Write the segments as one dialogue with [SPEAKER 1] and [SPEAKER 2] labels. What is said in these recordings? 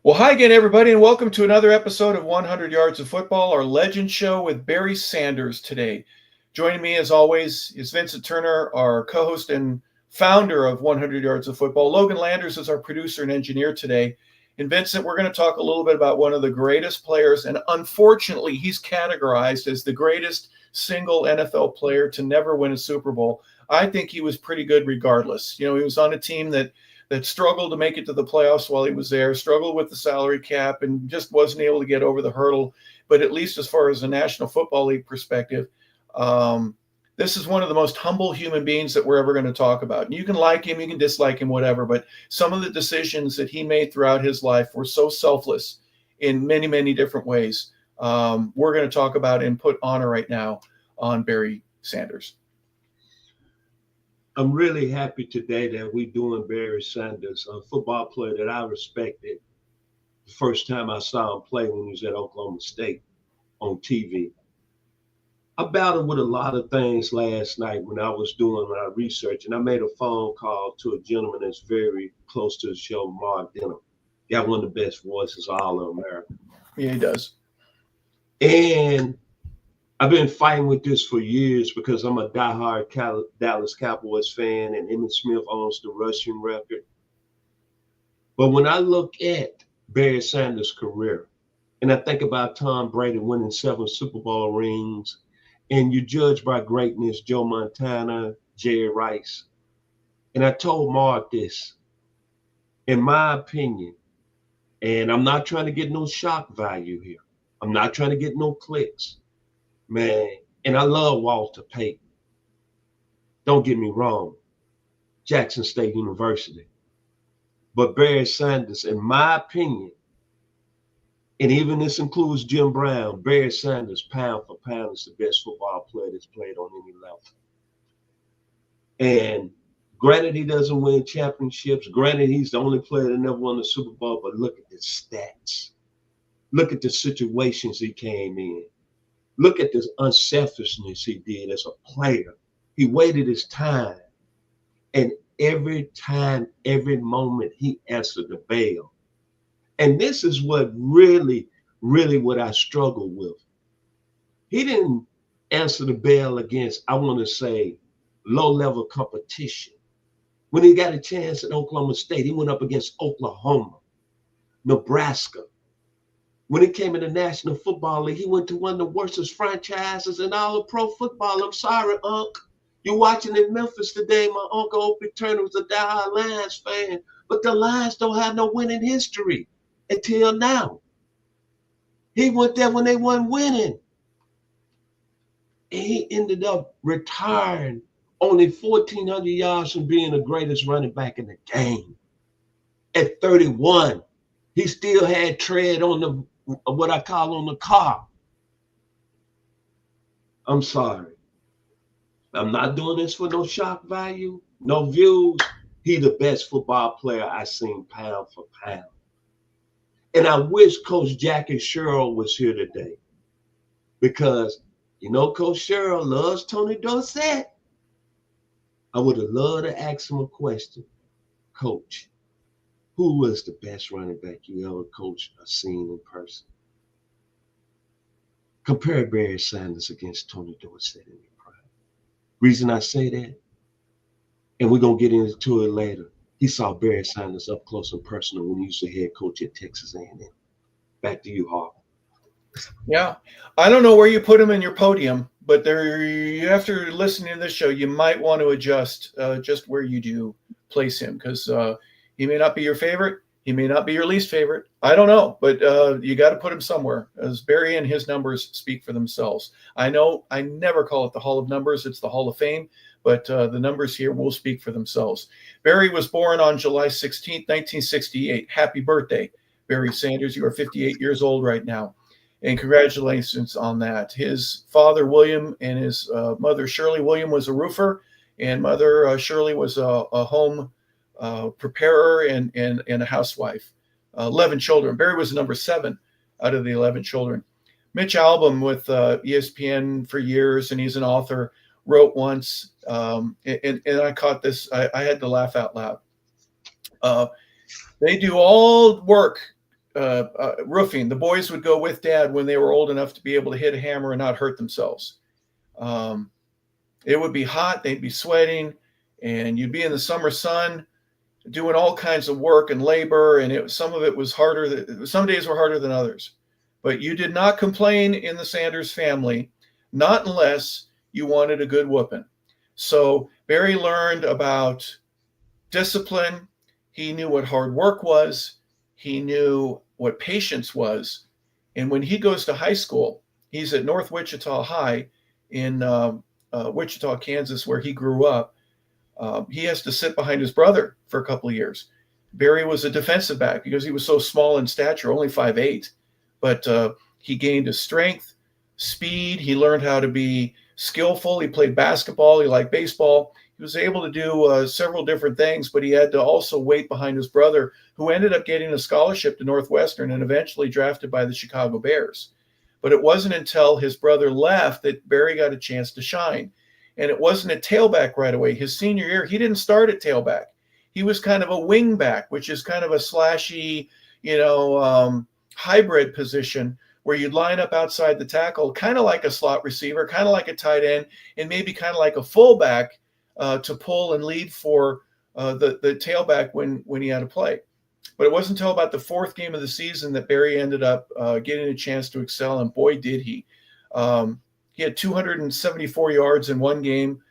[SPEAKER 1] Well, hi again, everybody, and welcome to another episode of 100 Yards of Football, our legend show with Barry Sanders today. Joining me, as always, is Vincent Turner, our co host and founder of 100 Yards of Football. Logan Landers is our producer and engineer today. And Vincent, we're going to talk a little bit about one of the greatest players, and unfortunately, he's categorized as the greatest single NFL player to never win a Super Bowl. I think he was pretty good regardless. He was on a team that struggled to make it to the playoffs while he was there, struggled with the salary cap, and just wasn't able to get over the hurdle. But at least as far as the National Football League perspective, this is one of the most humble human beings that we're ever going to talk about. And you can like him, you can dislike him, whatever, but some of the decisions that he made throughout his life were so selfless in many, many different ways. We're going to talk about and put honor right now on Barry Sanders.
[SPEAKER 2] I'm really happy today that we're doing Barry Sanders, a football player that I respected the first time I saw him play when he was at Oklahoma State on TV. I battled with a lot of things last night when I was doing my research, and I made a phone call to a gentleman that's very close to the show, Mark Denham. He got one of the best voices all of America.
[SPEAKER 1] Yeah, he does.
[SPEAKER 2] And I've been fighting with this for years because I'm a diehard Dallas Cowboys fan, and Emmitt Smith owns the rushing record. But when I look at Barry Sanders' career, and I think about Tom Brady winning 7 Super Bowl rings, and you judge by greatness, Joe Montana, Jerry Rice. And I told Mark this, in my opinion, and I'm not trying to get no shock value here. I'm not trying to get no clicks. Man, and I love Walter Payton. Don't get me wrong, Jackson State University. But Barry Sanders, in my opinion, and even this includes Jim Brown, Barry Sanders, pound for pound, is the best football player that's played on any level. And granted, he doesn't win championships. Granted, he's the only player that never won the Super Bowl, but look at the stats. Look at the situations he came in. Look at this unselfishness he did as a player. He waited his time. And every time, every moment, he answered the bell. And this is what really what I struggle with. He didn't answer the bell against, I want to say, low-level competition. When he got a chance at Oklahoma State, he went up against Oklahoma, Nebraska. When he came in the National Football League, he went to one of the worst franchises in all of pro football. I'm sorry, Unc. You're watching in Memphis today. My uncle Opie Turner was a diehard Lions fan, but the Lions don't have no winning history until now. He went there when they weren't winning. And he ended up retiring only 1,400 yards from being the greatest running back in the game. At 31, he still had tread on the what I call on the car. I'm sorry. I'm not doing this for no shock value, no views. He the best football player I seen pound for pound. And I wish Coach Jackie Sherrill was here today because, Coach Sherrill loves Tony Dorsett. I would have loved to ask him a question. Coach, who was the best running back you ever coached or seen in person? Compare Barry Sanders against Tony Dorsett in your prime. Reason I say that, and we're going to get into it later, he saw Barry Sanders up close and personal when he was the head coach at Texas A&M. Back to you, Harv.
[SPEAKER 1] Yeah. I don't know where you put him in your podium, but after listening to this show, you might want to adjust just where you do place him because he may not be your favorite. He may not be your least favorite. I don't know, but you got to put him somewhere as Barry and his numbers speak for themselves. I know I never call it the Hall of Numbers. It's the Hall of Fame, but the numbers here will speak for themselves. Barry was born on July 16th, 1968. Happy birthday, Barry Sanders. You are 58 years old right now. And congratulations on that. His father, William, and his mother, Shirley. William was a roofer, and mother, Shirley, was a home preparer and a housewife. 11 children. Barry was number 7 out of the 11 children. Mitch Albom with ESPN for years, and he's an author, wrote once, and I caught this. I had to laugh out loud. They do all work roofing. The boys would go with dad when they were old enough to be able to hit a hammer and not hurt themselves. It would be hot, they'd be sweating, and you'd be in the summer sun doing all kinds of work and labor, and some of it was harder. Some days were harder than others. But you did not complain in the Sanders family, not unless you wanted a good whooping. So Barry learned about discipline. He knew what hard work was. He knew what patience was. And when he goes to high school, he's at North Wichita High in Wichita, Kansas, where he grew up. He has to sit behind his brother for a couple of years. Barry was a defensive back because he was so small in stature, only 5'8". But he gained his strength, speed. He learned how to be skillful. He played basketball. He liked baseball. He was able to do several different things, but he had to also wait behind his brother, who ended up getting a scholarship to Northwestern and eventually drafted by the Chicago Bears. But it wasn't until his brother left that Barry got a chance to shine. And it wasn't a tailback right away. His senior year, he didn't start at tailback. He was kind of a wing back, which is kind of a slashy, hybrid position where you'd line up outside the tackle, kind of like a slot receiver, kind of like a tight end, and maybe kind of like a fullback to pull and lead for the tailback when he had to play. But it wasn't until about the fourth game of the season that Barry ended up getting a chance to excel, and boy, did he. He had 274 yards in one game.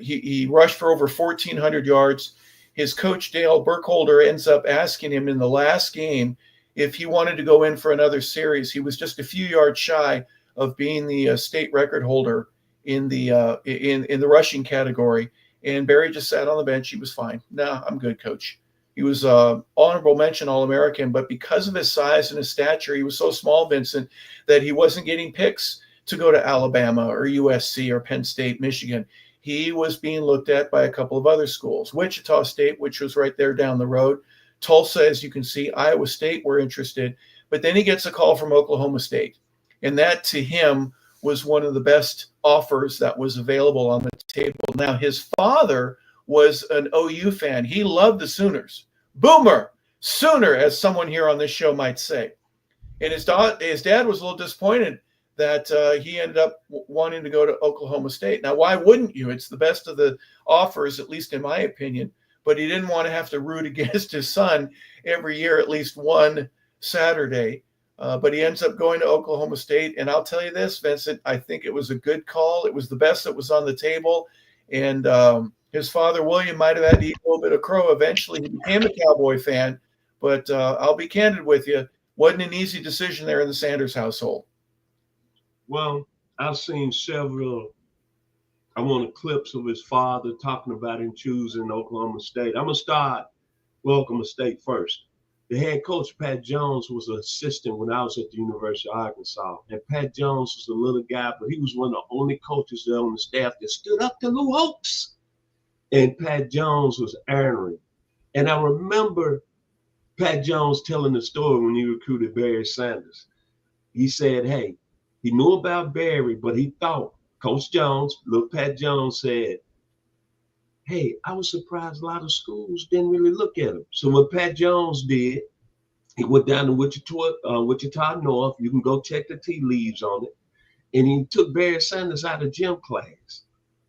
[SPEAKER 1] He rushed for over 1,400 yards. His coach, Dale Burkholder, ends up asking him in the last game if he wanted to go in for another series. He was just a few yards shy of being the state record holder in the rushing category. And Barry just sat on the bench. He was fine. "No, I'm good, coach." He was honorable mention All-American, but because of his size and his stature, he was so small, Vincent, that he wasn't getting picks to go to Alabama or USC or Penn State, Michigan. He was being looked at by a couple of other schools. Wichita State, which was right there down the road. Tulsa, as you can see, Iowa State were interested. But then he gets a call from Oklahoma State. And that, to him, was one of the best offers that was available on the table. Now, his father was an OU fan. He loved the Sooners. Boomer, Sooner, as someone here on this show might say. And his dad was a little disappointed that he ended up wanting to go to Oklahoma State. Now, why wouldn't you? It's the best of the offers, at least in my opinion. But he didn't want to have to root against his son every year, at least one Saturday. But he ends up going to Oklahoma State. And I'll tell you this, Vincent, I think it was a good call. It was the best that was on the table. And his father, William, might have had to eat a little bit of crow. Eventually, he became a Cowboy fan. But I'll be candid with you, wasn't an easy decision there in the Sanders household.
[SPEAKER 2] Well, I've seen several, clips of his father talking about him choosing Oklahoma State. I'm going to start with Oklahoma State first. The head coach, Pat Jones, was an assistant when I was at the University of Arkansas. And Pat Jones was a little guy, but he was one of the only coaches there on the staff that stood up to Lou Holtz. And Pat Jones was ornery. And I remember Pat Jones telling the story when he recruited Barry Sanders. He said, hey, he knew about Barry, but he thought, Coach Jones, look, Pat Jones said, hey, I was surprised a lot of schools didn't really look at him. So what Pat Jones did, he went down to Wichita North. You can go check the tea leaves on it. And he took Barry Sanders out of gym class,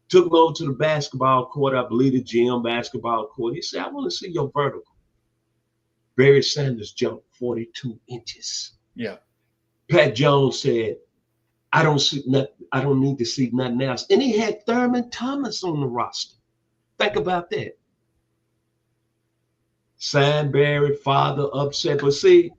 [SPEAKER 2] took him over to the basketball court, I believe the gym basketball court. He said, I want to see your vertical. Barry Sanders jumped 42 inches.
[SPEAKER 1] Yeah.
[SPEAKER 2] Pat Jones said, I don't need to see nothing else. And he had Thurman Thomas on the roster. Think about that. Sam Barry, father upset. But see,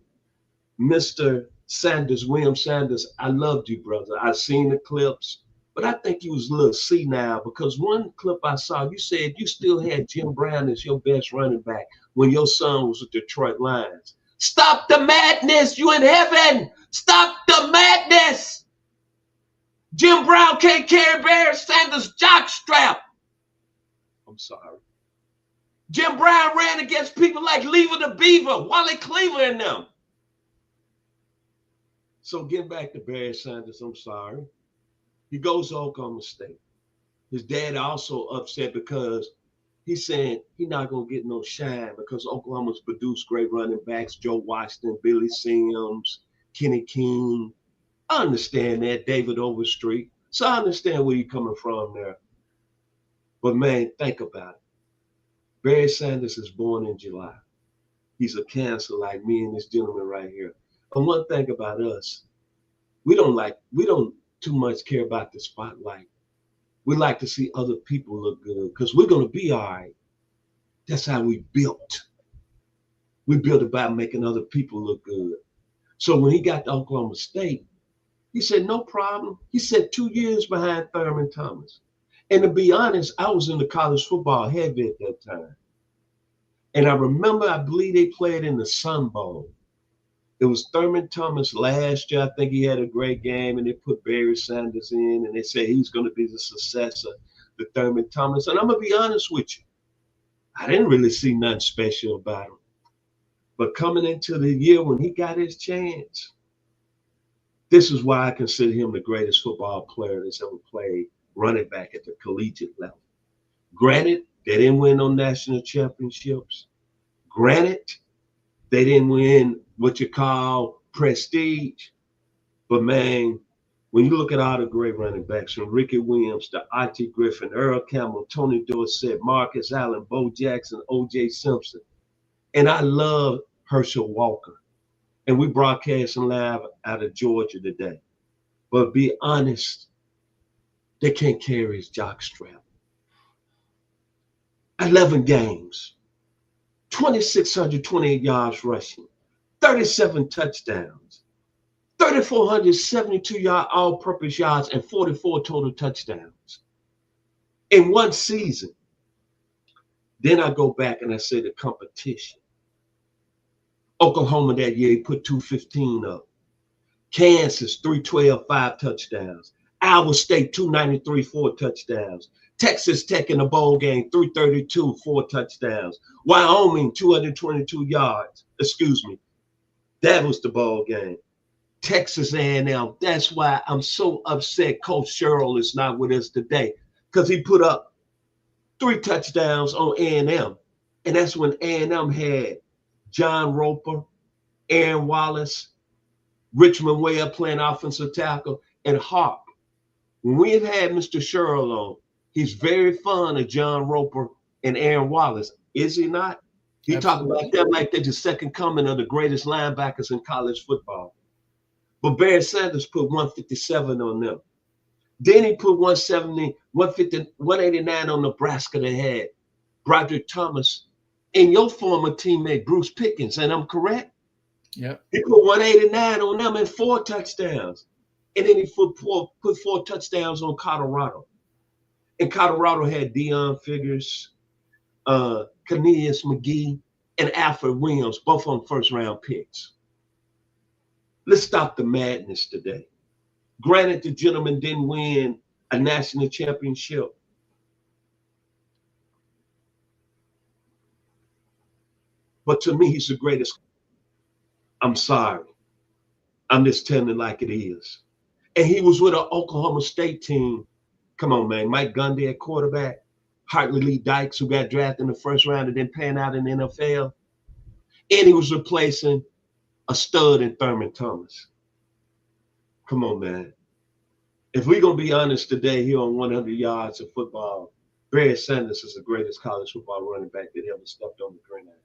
[SPEAKER 2] Mr. Sanders, William Sanders, I loved you, brother. I seen the clips, but I think you was a little senile because one clip I saw, you said you still had Jim Brown as your best running back when your son was with Detroit Lions. Stop the madness. You in heaven. Stop the madness. Jim Brown can't carry Barry Sanders' jockstrap. I'm sorry. Jim Brown ran against people like Lever the Beaver, Wally Cleaver and them. So getting back to Barry Sanders, I'm sorry. He goes to Oklahoma State. His dad also upset because He's saying he's not going to get no shine because Oklahoma's produced great running backs, Joe Washington, Billy Sims, Kenny King. I understand that, David Overstreet. So I understand where you're coming from there. But, man, think about it. Barry Sanders is born in July. He's a Cancer like me and this gentleman right here. And one thing about us, we don't too much care about the spotlight. We like to see other people look good because we're going to be all right. That's how we built. We built about making other people look good. So when he got to Oklahoma State, he said, no problem. He said 2 years behind Thurman Thomas. And to be honest, I was in the college football heavy at that time. And I remember, I believe they played in the Sun Bowl. It was Thurman Thomas last year. I think he had a great game, and they put Barry Sanders in, and they said he's going to be the successor to Thurman Thomas. And I'm going to be honest with you. I didn't really see nothing special about him. But coming into the year when he got his chance, this is why I consider him the greatest football player that's ever played running back at the collegiate level. Granted, they didn't win no national championships. Granted, they didn't win what you call prestige. But, man, when you look at all the great running backs from Ricky Williams to Archie Griffin, Earl Campbell, Tony Dorsett, Marcus Allen, Bo Jackson, O.J. Simpson, and I love Herschel Walker. And we broadcasting live out of Georgia today. But be honest, they can't carry his jockstrap. 11 games, 2,628 yards rushing, 37 touchdowns, 3,472 all-purpose yards, and 44 total touchdowns in one season. Then I go back and I say the competition. Oklahoma that year, he put 215 up. Kansas, 312, 5 touchdowns. Iowa State, 293, 4 touchdowns. Texas Tech in the bowl game, 332, 4 touchdowns. Wyoming, 222 yards. Excuse me. That was the bowl game. Texas A&M. That's why I'm so upset Coach Sherrill is not with us today, because he put up 3 touchdowns on A&M. And that's when A&M had John Roper, Aaron Wallace, Richmond Webb playing offensive tackle, and Hawk. When we've had Mr. Sherrill on, he's very fond of John Roper and Aaron Wallace, is he not? He talked about them like they're the second coming of the greatest linebackers in college football. But Barry Sanders put 157 on them. Then he put 170, 150, 189 on Nebraska that had Broderick Thomas and your former teammate Bruce Pickens, and I'm correct?
[SPEAKER 1] Yeah.
[SPEAKER 2] He put 189 on them and 4 touchdowns. And then he put 4 touchdowns on Colorado. And Colorado had Deion Figures, Cornelius McGee, and Alfred Williams, both on first-round picks. Let's stop the madness today. Granted, the gentleman didn't win a national championship. But to me, he's the greatest. I'm sorry. I'm just telling it like it is. And he was with an Oklahoma State team. Come on, man. Mike Gundy at quarterback. Hartley Lee Dykes, who got drafted in the first round and then pan out in the NFL. And he was replacing a stud in Thurman Thomas. Come on, man. If we're going to be honest today here on 100 yards of football, Barry Sanders is the greatest college football running back that ever stepped on the gridiron.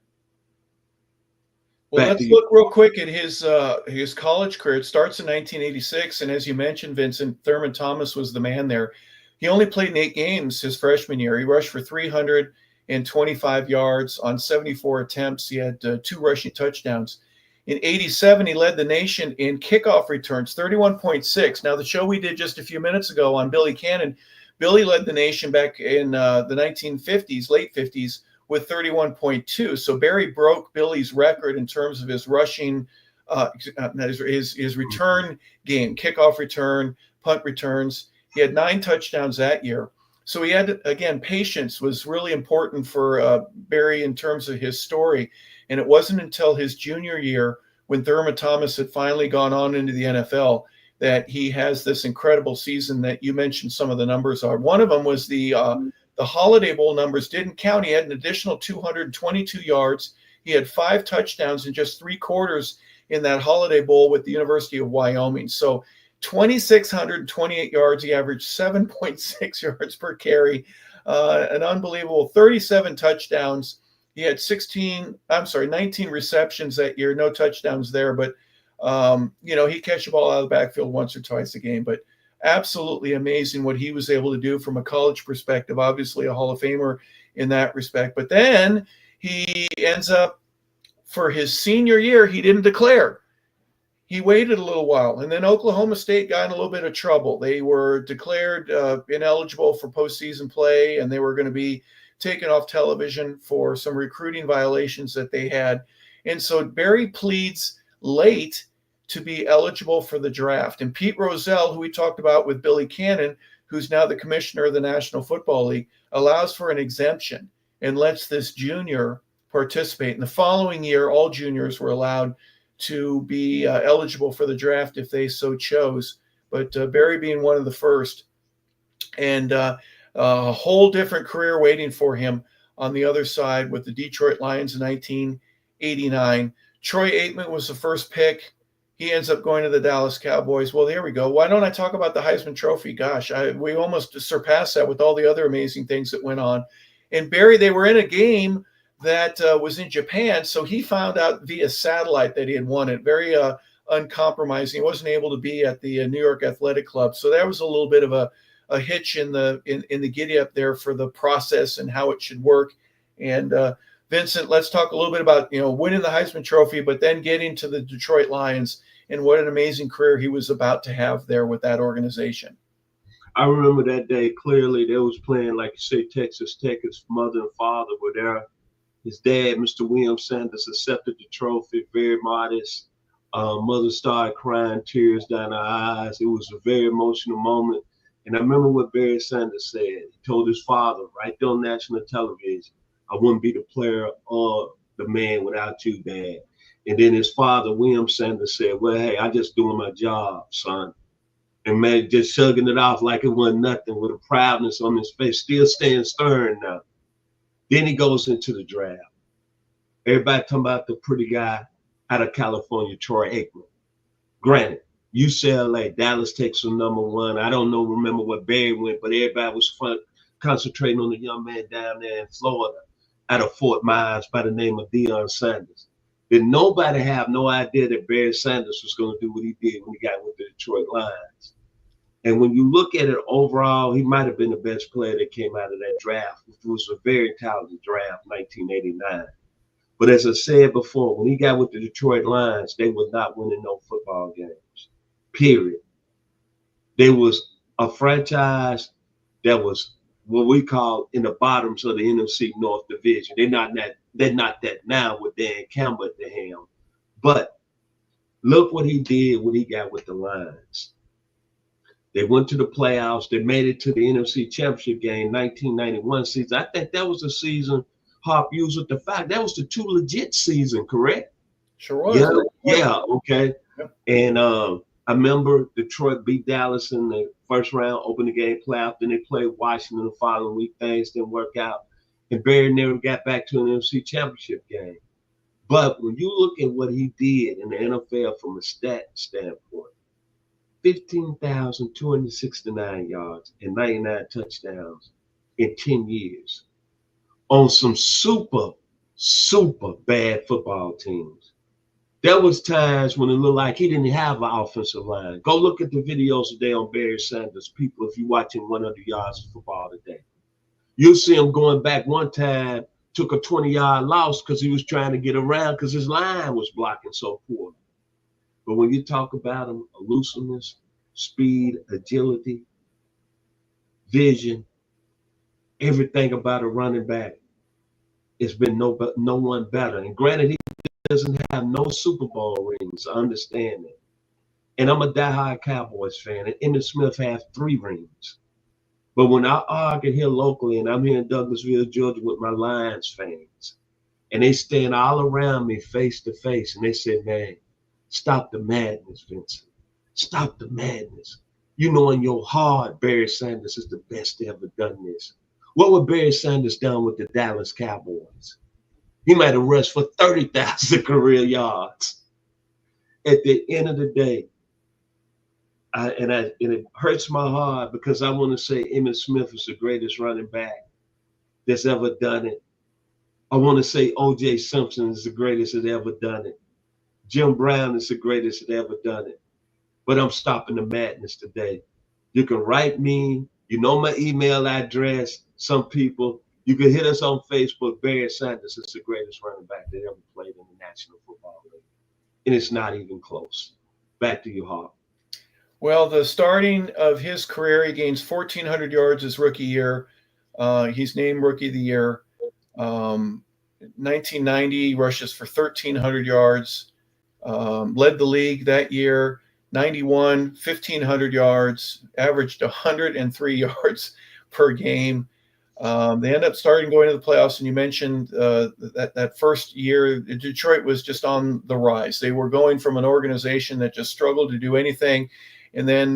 [SPEAKER 1] Well, let's look real quick at his college career. It starts in 1986, and as you mentioned, Vincent, Thurman Thomas was the man there. He only played in 8 games his freshman year. He rushed for 325 yards on 74 attempts. He had 2 rushing touchdowns. In 87, he led the nation in kickoff returns, 31.6. Now, the show we did just a few minutes ago on Billy Cannon, Billy led the nation back in the 1950s, late 50s, with 31.2. So Barry broke Billy's record in terms of his rushing, his return game, kickoff return, punt returns. He had 9 touchdowns that year. So he had, again, patience was really important for Barry in terms of his story. And it wasn't until his junior year, when Thurman Thomas had finally gone on into the NFL, that he has this incredible season that you mentioned some of the numbers are. One of them was the The Holiday Bowl numbers didn't count. He had an additional 222 yards. He had 5 touchdowns in just 3 quarters in that Holiday Bowl with the University of Wyoming. So 2,628 yards. He averaged 7.6 yards per carry, an unbelievable 37 touchdowns. He had 19 receptions that year, no touchdowns there, but he catch the ball out of the backfield once or twice a game. But absolutely amazing what he was able to do from a college perspective. Obviously a Hall of Famer in that respect. But then he ends up, for his senior year, he didn't declare. He waited a little while, and then Oklahoma State got in a little bit of trouble. They were declared ineligible for postseason play, and they were going to be taken off television for some recruiting violations that they had. And so Barry pleads late to be eligible for the draft. And Pete Rozelle, who we talked about with Billy Cannon, who's now the commissioner of the National Football League, allows for an exemption and lets this junior participate. In the following year, all juniors were allowed to be eligible for the draft if they so chose. But Barry being one of the first, and a whole different career waiting for him on the other side with the Detroit Lions in 1989. Troy Aikman was the first pick. He ends up going to the Dallas Cowboys. Well, there we go. Why don't I talk about the Heisman Trophy? Gosh, we almost surpassed that with all the other amazing things that went on. And Barry, they were in a game that was in Japan, so he found out via satellite that he had won it. Very uncompromising. He wasn't able to be at the New York Athletic Club, so that was a little bit of a hitch in the giddy up there for the process and how it should work. And Vincent, let's talk a little bit about winning the Heisman Trophy, but then getting to the Detroit Lions and what an amazing career he was about to have there with that organization.
[SPEAKER 2] I remember that day clearly. They was playing, like you say, Texas Tech. His mother and father were there. His dad, Mr. William Sanders, accepted the trophy, very modest. Mother started crying, tears down her eyes. It was a very emotional moment. And I remember what Barry Sanders said. He told his father right there on national television, I wouldn't be the player or the man without you, Dad. And then his father, William Sanders, said, well, hey, I just doing my job, son. And man, just shrugging it off like it wasn't nothing, with a proudness on his face, still staying stern now. Then he goes into the draft. Everybody talking about the pretty guy out of California, Troy Aikman. Granted, UCLA, Dallas takes him #1. I don't remember what Barry went, but everybody was concentrating on the young man down there in Florida out of Fort Myers by the name of Deion Sanders. Did nobody have no idea that Barry Sanders was going to do what he did when he got with the Detroit Lions? And when you look at it overall, he might have been the best player that came out of that draft, which was a very talented draft, 1989. But as I said before, when he got with the Detroit Lions, they were not winning no football games, period. They was a franchise that was what we call in the bottoms of the NFC North Division. They're not that now with Dan Campbell at the helm. But look what he did when he got with the Lions. They went to the playoffs. They made it to the NFC Championship game, 1991 season. I think that was the season Hop used with the fact that was the 2 legit season, correct?
[SPEAKER 1] Sure was.
[SPEAKER 2] Yeah, okay.
[SPEAKER 1] Yep.
[SPEAKER 2] And I remember Detroit beat Dallas in the first round, opened the game playoff. Then they played Washington the following week. Things didn't work out. And Barry never got back to an NFC Championship game. But when you look at what he did in the NFL from a stat standpoint, 15,269 yards and 99 touchdowns in 10 years on some super bad football teams. There was times when it looked like he didn't have an offensive line. Go look at the videos today on Barry Sanders, people, if you're watching 100 yards of football today. You'll see him going back one time, took a 20-yard loss because he was trying to get around because his line was blocking so poorly. But when you talk about him, elusiveness, speed, agility, vision, everything about a running back, it's been no one better. And granted, he doesn't have no Super Bowl rings. I understand that. And I'm a diehard Cowboys fan, and Emmitt Smith has 3 rings. But when I argue here locally, and I'm here in Douglasville, Georgia, with my Lions fans, and they stand all around me face to face, and they say, man, stop the madness, Vincent. Stop the madness. You know in your heart, Barry Sanders is the best to ever done this. What would Barry Sanders done with the Dallas Cowboys? He might have rushed for 30,000 career yards. At the end of the day, and it hurts my heart because I want to say Emmitt Smith is the greatest running back that's ever done it. I want to say O.J. Simpson is the greatest that ever done it. Jim Brown is the greatest that ever done it. But I'm stopping the madness today. You can write me. You know my email address. Some people, you can hit us on Facebook. Barry Sanders is the greatest running back that ever played in the National Football League. And it's not even close. Back to you, Hawk.
[SPEAKER 1] Well, the starting of his career, he gains 1,400 yards his rookie year. He's named Rookie of the Year. 1990, rushes for 1,300 yards. Led the league that year. 91, 1,500 yards, averaged 103 yards per game. They end up starting going to the playoffs, and you mentioned that first year, Detroit was just on the rise. They were going from an organization that just struggled to do anything, and then,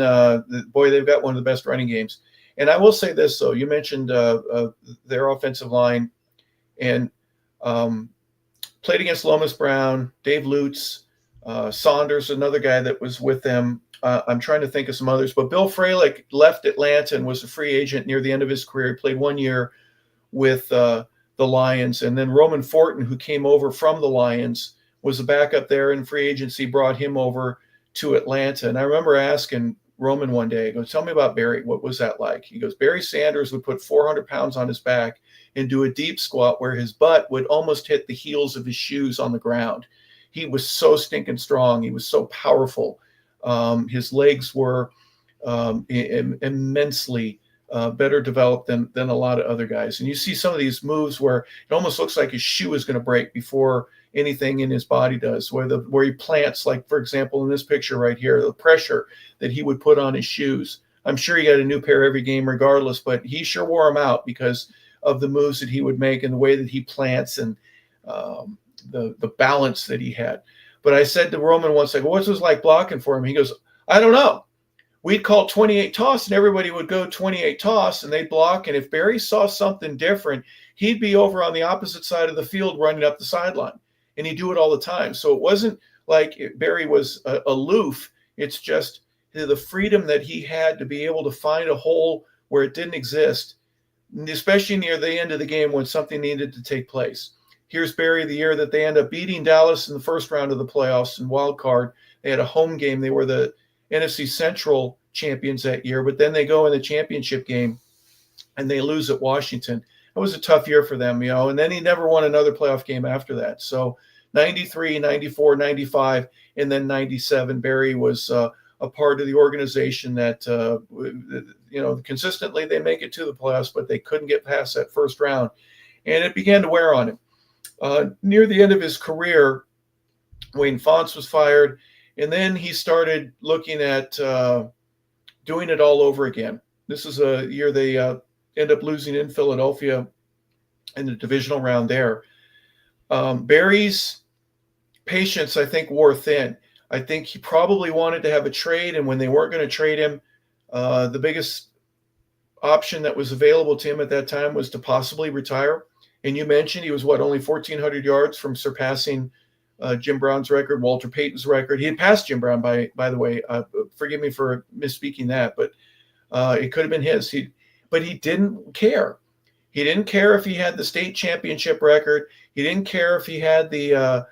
[SPEAKER 1] boy, they've got one of the best running games. And I will say this, though. You mentioned their offensive line, and played against Lomas Brown, Dave Lutz, Saunders, another guy that was with them. I'm trying to think of some others, but Bill Fralick left Atlanta and was a free agent near the end of his career. He played 1 year with the Lions, and then Roman Fortin, who came over from the Lions, was a backup there, and free agency brought him over to Atlanta. And I remember asking Roman one day, I go, tell me about Barry. What was that like? He goes, Barry Sanders would put 400 pounds on his back and do a deep squat where his butt would almost hit the heels of his shoes on the ground. He was so stinking strong. He was so powerful. His legs were immensely better developed than a lot of other guys. And you see some of these moves where it almost looks like his shoe is going to break before anything in his body does, where he plants, like, for example, in this picture right here, the pressure that he would put on his shoes. I'm sure he got a new pair every game regardless, but he sure wore them out because of the moves that he would make and the way that he plants and the balance that he had. But I said to Roman once, like, what's it like blocking for him? He goes, I don't know. We'd call 28 toss, and everybody would go 28 toss, and they'd block. And if Barry saw something different, he'd be over on the opposite side of the field running up the sideline. And he'd do it all the time. So it wasn't like Barry was aloof. It's just the freedom that he had to be able to find a hole where it didn't exist, especially near the end of the game when something needed to take place. Here's Barry the year that they end up beating Dallas in the first round of the playoffs in wild card. They had a home game. They were the NFC Central champions that year, but then they go in the championship game and they lose at Washington. It was a tough year for them, and then he never won another playoff game after that. So 93, 94, 95, and then 97, Barry was a part of the organization that, consistently they make it to the playoffs, but they couldn't get past that first round. And it began to wear on him. Near the end of his career, Wayne Fontes was fired, and then he started looking at doing it all over again. This is a year they end up losing in Philadelphia in the divisional round there. Barry's patience, I think, wore thin. I think he probably wanted to have a trade, and when they weren't going to trade him, the biggest option that was available to him at that time was to possibly retire. And you mentioned he was, only 1,400 yards from surpassing Jim Brown's record, Walter Payton's record. He had passed Jim Brown, by the way. Forgive me for misspeaking that, but it could have been his. But he didn't care. He didn't care if he had the state championship record. He didn't care if he had the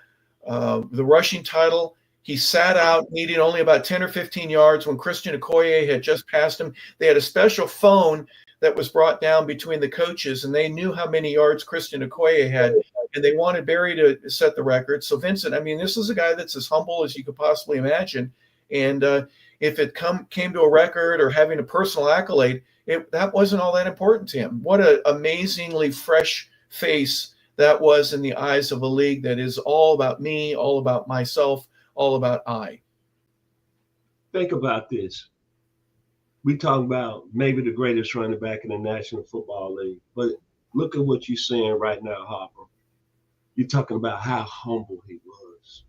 [SPEAKER 1] rushing title. He sat out, needing only about 10 or 15 yards when Christian Okoye had just passed him. They had a special phone that was brought down between the coaches, and they knew how many yards Christian Okoye had, and they wanted Barry to set the record. So Vincent, I mean, this is a guy that's as humble as you could possibly imagine. And if it came to a record or having a personal accolade, that wasn't all that important to him. What an amazingly fresh face that was in the eyes of a league that is all about me, all about myself, all about I.
[SPEAKER 2] Think about this. We talk about maybe the greatest running back in the National Football League, but look at what you're saying right now, Harper. You're talking about how humble he was,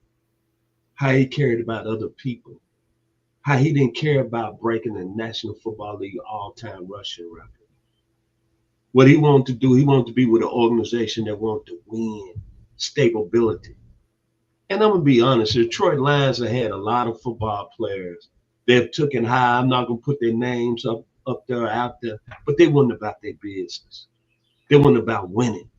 [SPEAKER 2] how he cared about other people, how he didn't care about breaking the National Football League all-time rushing record. What he wanted to do, he wanted to be with an organization that wanted to win, stability. And I'm gonna be honest, the Detroit Lions have had a lot of football players. They've taken high. I'm not gonna put their names up there out there, but they weren't about their business. They weren't about winning.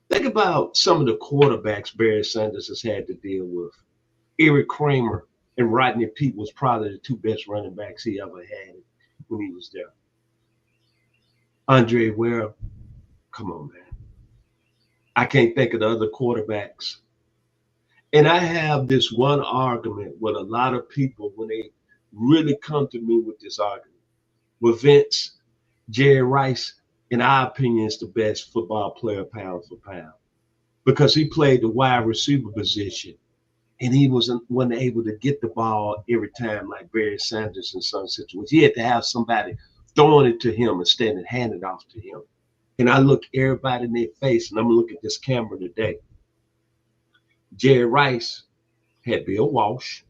[SPEAKER 2] Think about some of the quarterbacks Barry Sanders has had to deal with. Eric Kramer and Rodney Peete was probably the two best running backs he ever had when he was there. Andre Ware, come on, man. I can't think of the other quarterbacks. And I have this one argument with a lot of people when they really come to me with this argument. With Vince, Jerry Rice, in our opinion, is the best football player pound for pound because he played the wide receiver position and he wasn't able to get the ball every time like Barry Sanders in some situations. He had to have somebody throwing it to him instead of handing it off to him. And I look everybody in their face, and I'm gonna look at this camera today. Jerry Rice had Bill Walsh.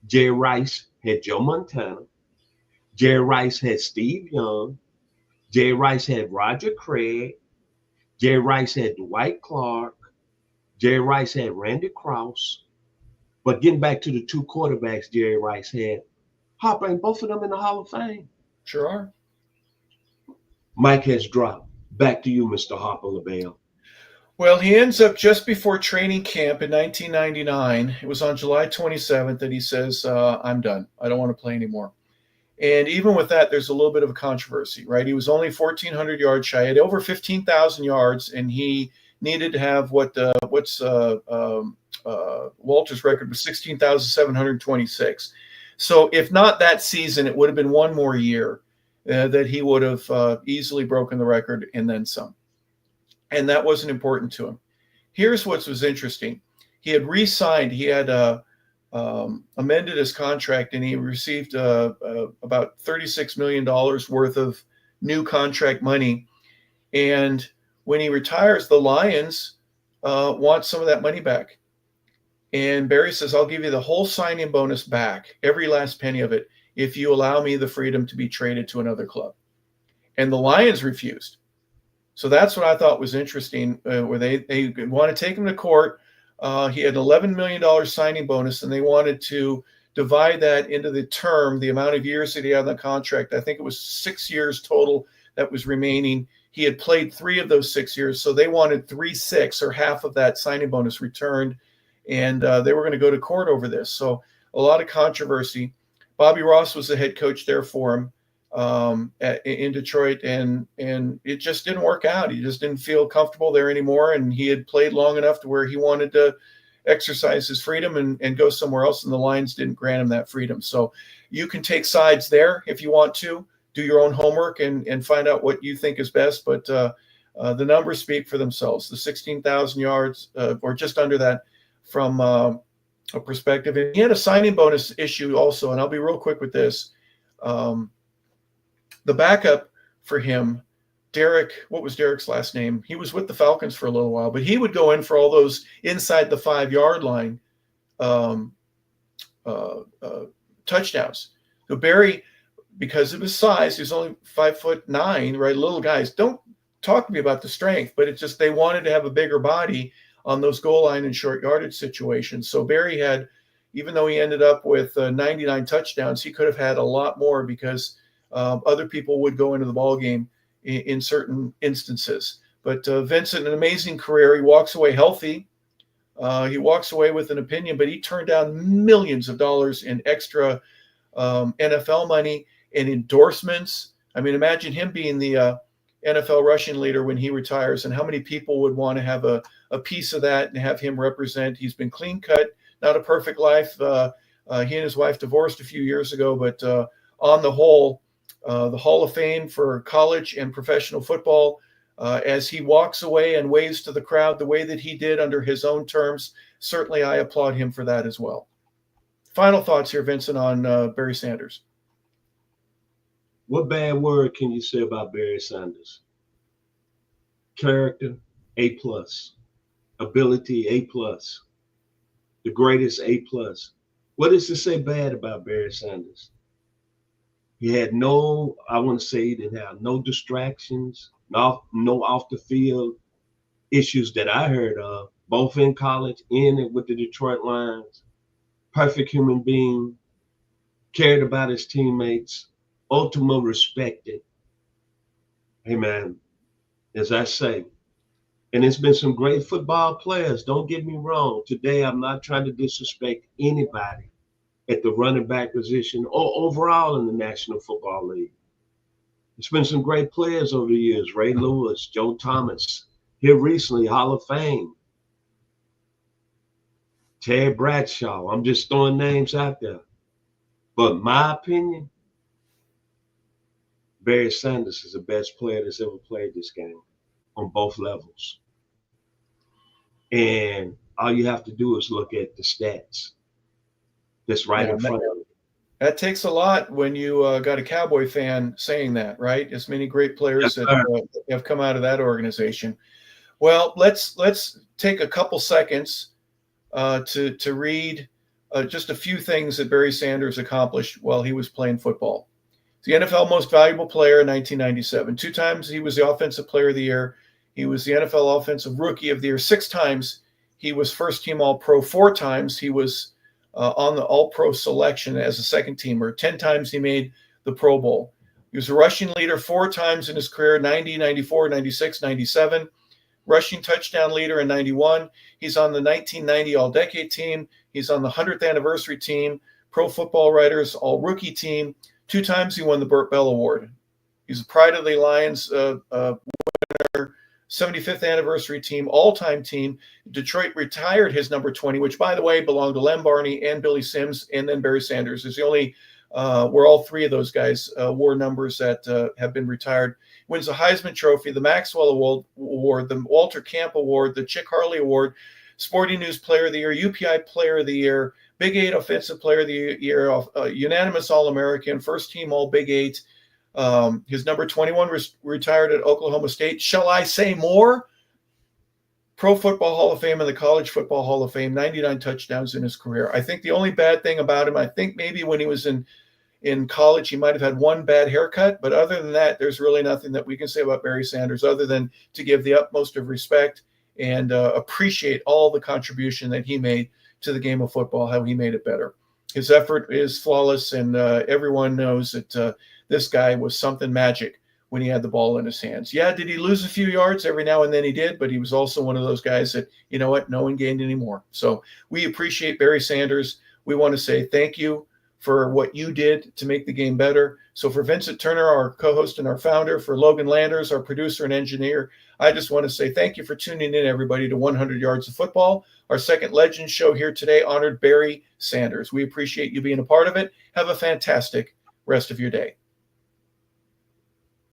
[SPEAKER 2] Jerry Rice had Joe Montana. Jerry Rice had Steve Young. Jerry Rice had Roger Craig. Jerry Rice had Dwight Clark. Jerry Rice had Randy Cross. But getting back to the two quarterbacks Jerry Rice had, Harper, ain't both of them in the Hall of Fame?
[SPEAKER 1] Sure are.
[SPEAKER 2] Mike has dropped. Back to you, Mr. Harper LaBelle.
[SPEAKER 1] Well, he ends up just before training camp in 1999. It was on July 27th that he says, I'm done. I don't want to play anymore. And even with that, there's a little bit of a controversy, right? He was only 1,400 yards shy. He had over 15,000 yards, and he needed to have Walter's record was 16,726. So if not that season, it would have been one more year that he would have easily broken the record and then some. And that wasn't important to him. Here's what was interesting. He had re-signed. He had amended his contract, and he received about $36 million worth of new contract money. And when he retires, the Lions want some of that money back. And Barry says, I'll give you the whole signing bonus back, every last penny of it, if you allow me the freedom to be traded to another club. And the Lions refused. So that's what I thought was interesting, where they want to take him to court. He had an $11 million signing bonus, and they wanted to divide that into the term, the amount of years that he had on the contract. I think it was 6 years total that was remaining. He had played 3 of those 6 years, so they wanted 3/6 or half of that signing bonus returned, and they were going to go to court over this. So a lot of controversy. Bobby Ross was the head coach there for him in Detroit, and it just didn't work out. He just didn't feel comfortable there anymore, and he had played long enough to where he wanted to exercise his freedom and go somewhere else, and the Lions didn't grant him that freedom. So you can take sides there if you want to. Do your own homework and find out what you think is best, but the numbers speak for themselves. The 16,000 yards, or just under that, from a perspective. And he had a signing bonus issue also, and I'll be real quick with this. The backup for him, Derek, what was Derek's last name? He was with the Falcons for a little while, but he would go in for all those inside the 5-yard line touchdowns. So Barry, because of his size, he's only 5'9", right? Little guys, don't talk to me about the strength, but it's just they wanted to have a bigger body on those goal line and short yardage situations. So Barry had, even though he ended up with 99 touchdowns, he could have had a lot more because other people would go into the ball game in certain instances. But Vincent, an amazing career. He walks away healthy. He walks away with an opinion, but he turned down millions of dollars in extra NFL money and endorsements. I mean, imagine him being the NFL rushing leader when he retires, and how many people would want to have a piece of that and have him represent. He's been clean cut, not a perfect life. He and his wife divorced a few years ago, but on the whole, the Hall of Fame for college and professional football, as he walks away and waves to the crowd the way that he did under his own terms, certainly I applaud him for that as well. Final thoughts here, Vincent, on Barry Sanders.
[SPEAKER 2] What bad word can you say about Barry Sanders? Character, A+. Ability, A+. The greatest, A+. What is to say bad about Barry Sanders? He had no, I wouldn't say he didn't have no distractions, no off the field issues that I heard of, both in college and with the Detroit Lions. Perfect human being, cared about his teammates, ultimate respected. Hey man, as I say, and it's been some great football players. Don't get me wrong. Today, I'm not trying to disrespect anybody at the running back position or overall in the National Football League. There's been some great players over the years. Ray Lewis, Joe Thomas, here recently, Hall of Fame. Ted Bradshaw. I'm just throwing names out there. But my opinion, Barry Sanders is the best player that's ever played this game on both levels. And all you have to do is look at the stats that's right in front of you.
[SPEAKER 1] That takes a lot when you got a Cowboy fan saying that, right? As many great players
[SPEAKER 2] Yes,
[SPEAKER 1] that have come out of that organization. Well, let's take a couple seconds to read just a few things that Barry Sanders accomplished while he was playing football. The NFL Most Valuable Player in 1997. 2 times he was the Offensive Player of the Year. He was the NFL Offensive Rookie of the Year. 6 times he was First Team All-Pro. 4 times he was on the All-Pro selection as a second teamer. 10 times he made the Pro Bowl. He was a rushing leader 4 times in his career, 90, 94, 96, 97. Rushing touchdown leader in 91. He's on the 1990 All-Decade team. He's on the 100th anniversary team, Pro Football Writers All-Rookie team. 2 times he won the Burt Bell Award. He's a Pride of the Lions winner, 75th anniversary team, all-time team. Detroit retired his number 20, which, by the way, belonged to Lem Barney and Billy Sims, and then Barry Sanders is the only where all 3 of those guys wore numbers that have been retired. Wins the Heisman Trophy, the Maxwell Award, the Walter Camp Award, the Chick Harley Award, Sporting News Player of the Year, UPI Player of the Year, Big 8 Offensive Player of the Year, unanimous All-American, first team All Big 8. His number 21 retired at Oklahoma State. Shall I say more? Pro Football Hall of Fame and the College Football Hall of Fame, 99 touchdowns in his career. I think the only bad thing about him, I think maybe when he was in college, he might have had one bad haircut. But other than that, there's really nothing that we can say about Barry Sanders other than to give the utmost of respect and appreciate all the contribution that he made to the game of football, how he made it better. His effort is flawless, and everyone knows that this guy was something magic when he had the ball in his hands. Yeah, did he lose a few yards? Every now and then he did, but he was also one of those guys that, you know what, no one gained anymore. So we appreciate Barry Sanders. We want to say thank you for what you did to make the game better. So for Vincent Turner, our co-host and our founder, for Logan Landers, our producer and engineer, I just want to say thank you for tuning in, everybody, to 100 Yards of Football. Our second Legends show here today honored Barry Sanders. We appreciate you being a part of it. Have a fantastic rest of your day.